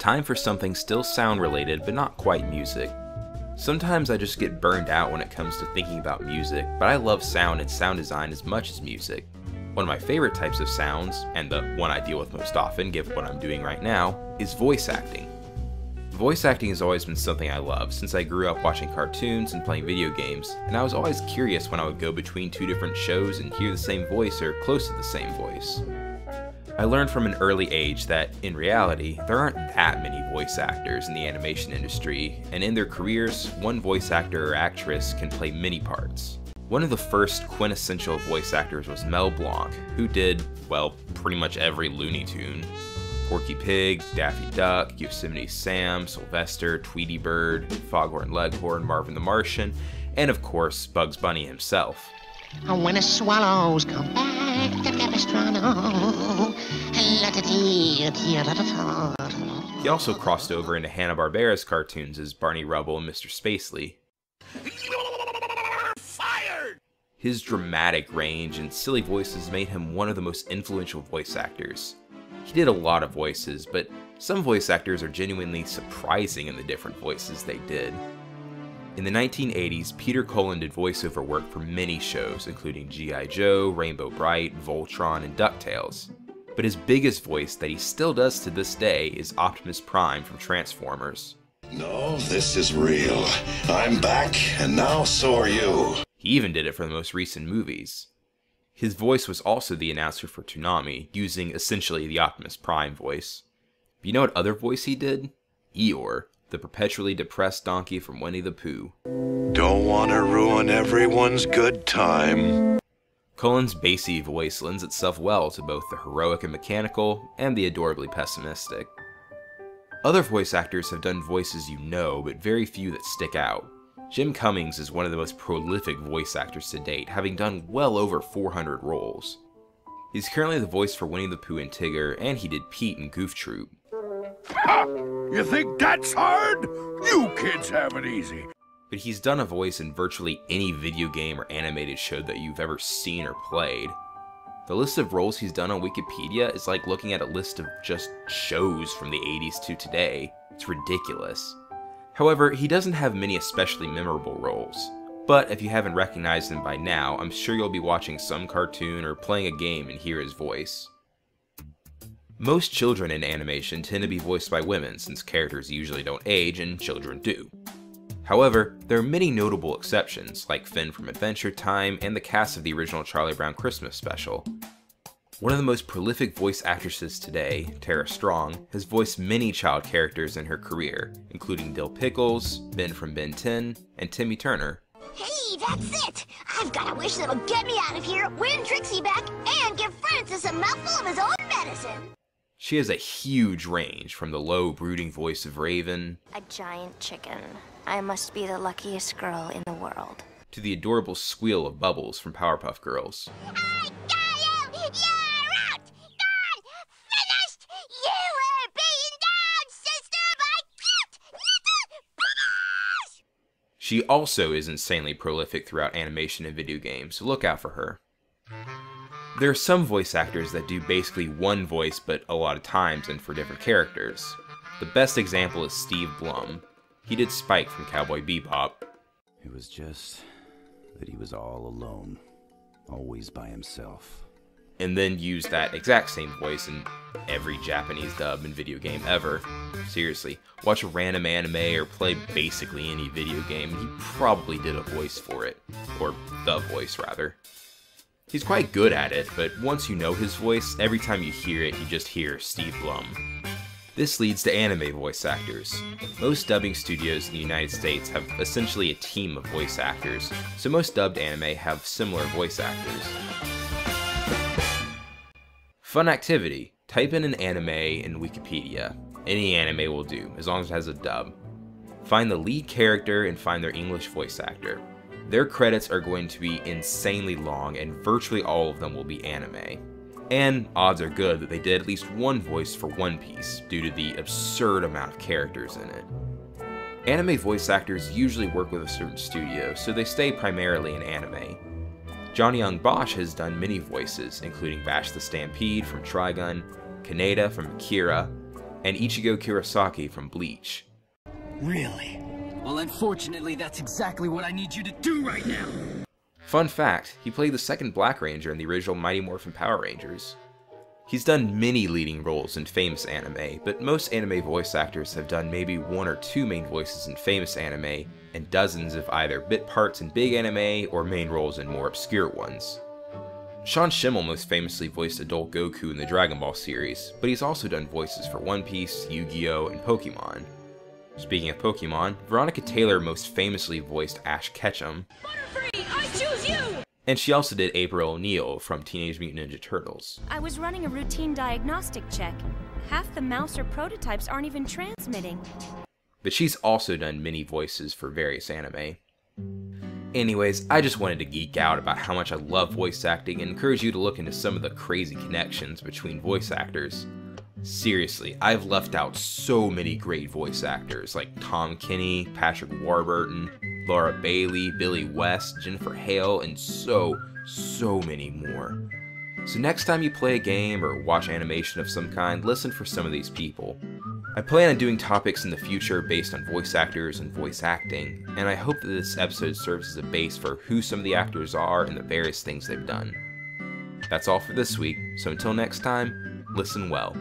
Time for something still sound related, but not quite music. Sometimes I just get burned out when it comes to thinking about music, but I love sound and sound design as much as music. One of my favorite types of sounds, and the one I deal with most often given what I'm doing right now, is voice acting. Voice acting has always been something I love since I grew up watching cartoons and playing video games, and I was always curious when I would go between two different shows and hear the same voice or close to the same voice. I learned from an early age that, in reality, there aren't that many voice actors in the animation industry, and in their careers, one voice actor or actress can play many parts. One of the first quintessential voice actors was Mel Blanc, who did, well, pretty much every Looney Tune. Porky Pig, Daffy Duck, Yosemite Sam, Sylvester, Tweety Bird, Foghorn Leghorn, Marvin the Martian, and of course, Bugs Bunny himself. When the swallows come back to Capistrano. He also crossed over into Hanna-Barbera's cartoons as Barney Rubble and Mr. Spacely. Fired! His dramatic range and silly voices made him one of the most influential voice actors. He did a lot of voices, but some voice actors are genuinely surprising in the different voices they did. In the 1980s, Peter Cullen did voiceover work for many shows, including G.I. Joe, Rainbow Bright, Voltron, and DuckTales. But his biggest voice that he still does to this day is Optimus Prime from Transformers. No, this is real. I'm back, and now so are you. He even did it for the most recent movies. His voice was also the announcer for Toonami, using essentially the Optimus Prime voice. But you know what other voice he did? Eeyore, the perpetually depressed donkey from Winnie the Pooh. Don't want to ruin everyone's good time. Cullen's bassy voice lends itself well to both the heroic and mechanical, and the adorably pessimistic. Other voice actors have done voices you know, but very few that stick out. Jim Cummings is one of the most prolific voice actors to date, having done well over 400 roles. He's currently the voice for Winnie the Pooh and Tigger, and he did Pete in Goof Troop. Ha! You think that's hard? You kids have it easy. But he's done a voice in virtually any video game or animated show that you've ever seen or played. The list of roles he's done on Wikipedia is like looking at a list of just shows from the 80s to today. It's ridiculous. However, he doesn't have many especially memorable roles. But if you haven't recognized him by now, I'm sure you'll be watching some cartoon or playing a game and hear his voice. Most children in animation tend to be voiced by women since characters usually don't age and children do. However, there are many notable exceptions, like Finn from Adventure Time and the cast of the original Charlie Brown Christmas special. One of the most prolific voice actresses today, Tara Strong, has voiced many child characters in her career, including Dill Pickles, Ben from Ben 10, and Timmy Turner. Hey, that's it! I've got a wish that'll get me out of here, win Trixie back, and give Francis a mouthful of his own medicine! She has a huge range, from the low, brooding voice of Raven, A giant chicken. I must be the luckiest girl in the world. to the adorable squeal of Bubbles from Powerpuff Girls. I got him! You're out! Gone! Finished! You were beaten down, sister, by cute little Bubbles! She also is insanely prolific throughout animation and video games, so look out for her. There are some voice actors that do basically one voice but a lot of times and for different characters. The best example is Steve Blum. He did Spike from Cowboy Bebop. It was just that he was all alone, always by himself. And then used that exact same voice in every Japanese dub and video game ever. Seriously, watch a random anime or play basically any video game, and he probably did a voice for it. Or the voice, rather. He's quite good at it, but once you know his voice, every time you hear it, you just hear Steve Blum. This leads to anime voice actors. Most dubbing studios in the United States have essentially a team of voice actors, so most dubbed anime have similar voice actors. Fun activity. Type in an anime in Wikipedia. Any anime will do, as long as it has a dub. Find the lead character and find their English voice actor. Their credits are going to be insanely long, and virtually all of them will be anime. And odds are good that they did at least one voice for One Piece, due to the absurd amount of characters in it. Anime voice actors usually work with a certain studio, so they stay primarily in anime. Johnny Young Bosch has done many voices, including Bash the Stampede from Trigun, Kaneda from Akira, and Ichigo Kurosaki from Bleach. Really? Well, unfortunately, that's exactly what I need you to do right now! Fun fact, he played the second Black Ranger in the original Mighty Morphin Power Rangers. He's done many leading roles in famous anime, but most anime voice actors have done maybe 1 or 2 main voices in famous anime, and dozens of either bit parts in big anime or main roles in more obscure ones. Sean Schemmel most famously voiced Adult Goku in the Dragon Ball series, but he's also done voices for One Piece, Yu-Gi-Oh!, and Pokemon. Speaking of Pokemon, Veronica Taylor most famously voiced Ash Ketchum, Butterfree, I choose you! And she also did April O'Neil from Teenage Mutant Ninja Turtles. I was running a routine diagnostic check. Half the Mouser prototypes aren't even transmitting. But she's also done many voices for various anime. Anyways, I just wanted to geek out about how much I love voice acting and encourage you to look into some of the crazy connections between voice actors. Seriously, I've left out so many great voice actors like Tom Kenny, Patrick Warburton, Laura Bailey, Billy West, Jennifer Hale, and so many more. So next time you play a game or watch animation of some kind, listen for some of these people. I plan on doing topics in the future based on voice actors and voice acting, and I hope that this episode serves as a base for who some of the actors are and the various things they've done. That's all for this week, so until next time, listen well.